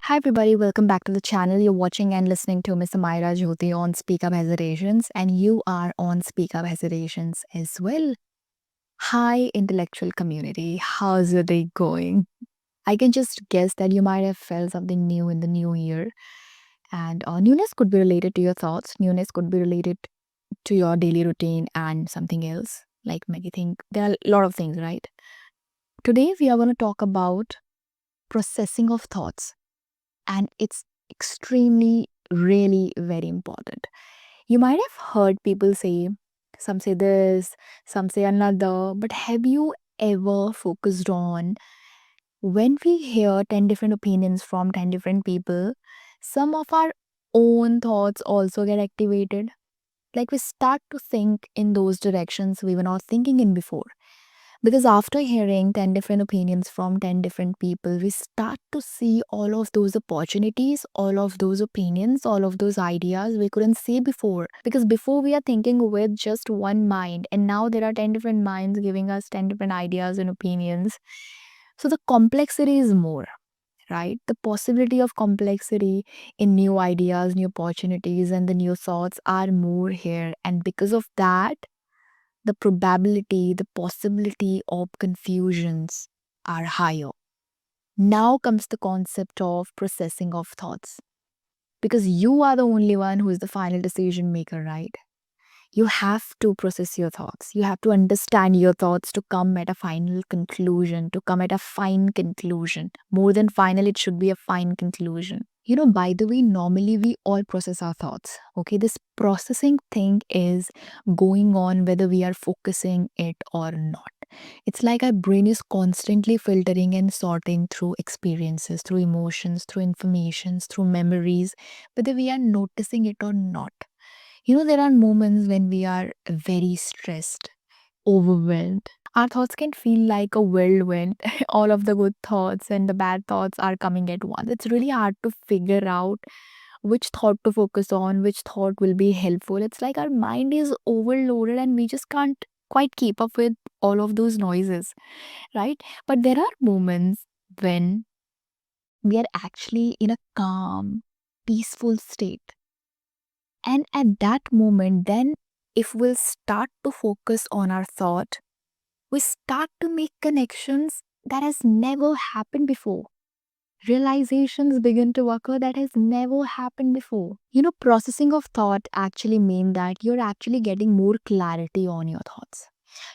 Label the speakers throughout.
Speaker 1: Hi everybody, welcome back to the channel. You're watching and listening to Miss Amaira Jyoti on Speak Up Hesitations, and you are on Speak Up Hesitations as well. Hi intellectual community, how's your day going? I can just guess that you might have felt something new in the new year, and newness could be related to your thoughts, newness could be related to your daily routine and something else. Like maybe think there are a lot of things, right? Today we are going to talk about processing of thoughts, and it's extremely really very important. You might have heard people say, some say this, some say another, but have you ever focused on when we hear 10 different opinions from 10 different people, some of our own thoughts also get activated? Like we start to think in those directions we were not thinking in before. Because after hearing 10 different opinions from 10 different people, we start to see all of those opportunities, all of those opinions, all of those ideas we couldn't see before. Because before we are thinking with just one mind, and now there are 10 different minds giving us 10 different ideas and opinions. So the complexity is more, right? The possibility of complexity in new ideas, new opportunities, and the new thoughts are more here. And because of that, the probability, the possibility of confusions are higher. Now comes the concept of processing of thoughts. Because you are the only one who is the final decision maker, right? You have to process your thoughts. You have to understand your thoughts to come at a final conclusion, to come at a fine conclusion. More than final, it should be a fine conclusion. By the way, normally we all process our thoughts. Okay, this processing thing is going on whether we are focusing it or not. It's like our brain is constantly filtering and sorting through experiences, through emotions, through informations, through memories, whether we are noticing it or not. There are moments when we are very stressed, overwhelmed. Our thoughts can feel like a whirlwind. All of the good thoughts and the bad thoughts are coming at once. It's really hard to figure out which thought to focus on, which thought will be helpful. It's like our mind is overloaded and we just can't quite keep up with all of those noises, right? But there are moments when we are actually in a calm, peaceful state. And at that moment, then if we'll start to focus on our thought, we start to make connections that has never happened before. Realizations begin to occur that has never happened before. Processing of thought actually mean that you're actually getting more clarity on your thoughts.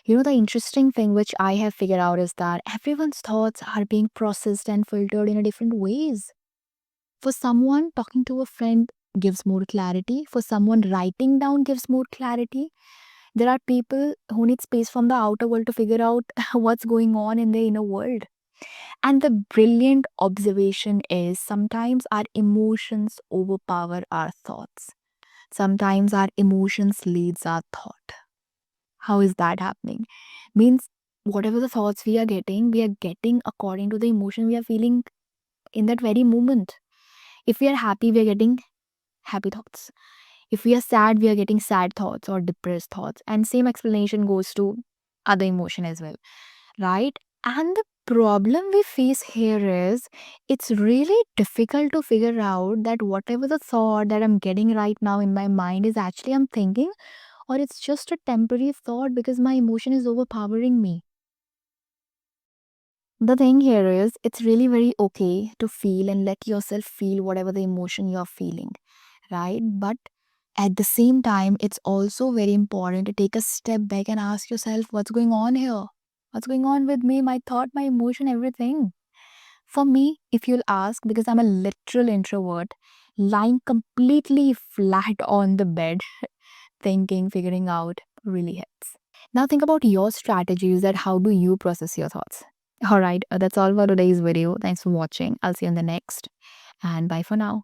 Speaker 1: The interesting thing which I have figured out is that everyone's thoughts are being processed and filtered in a different ways. For someone, talking to a friend gives more clarity. For someone, writing down gives more clarity. There are people who need space from the outer world to figure out what's going on in their inner world. And the brilliant observation is sometimes our emotions overpower our thoughts. Sometimes our emotions leads our thought. How is that happening? Means whatever the thoughts we are getting according to the emotion we are feeling in that very moment. If we are happy, we are getting happy thoughts. If we are sad, we are getting sad thoughts or depressed thoughts. And same explanation goes to other emotion as well, right? And the problem we face here is it's really difficult to figure out that whatever the thought that I'm getting right now in my mind is actually I'm thinking, or it's just a temporary thought because my emotion is overpowering me. The thing here is it's really very okay to feel and let yourself feel whatever the emotion you're feeling, right? But at the same time, it's also very important to take a step back and ask yourself, what's going on here? What's going on with me, my thought, my emotion, everything? For me, if you'll ask, because I'm a literal introvert, lying completely flat on the bed, thinking, figuring out really helps. Now think about your strategies that how do you process your thoughts? All right, that's all for today's video. Thanks for watching. I'll see you in the next, and bye for now.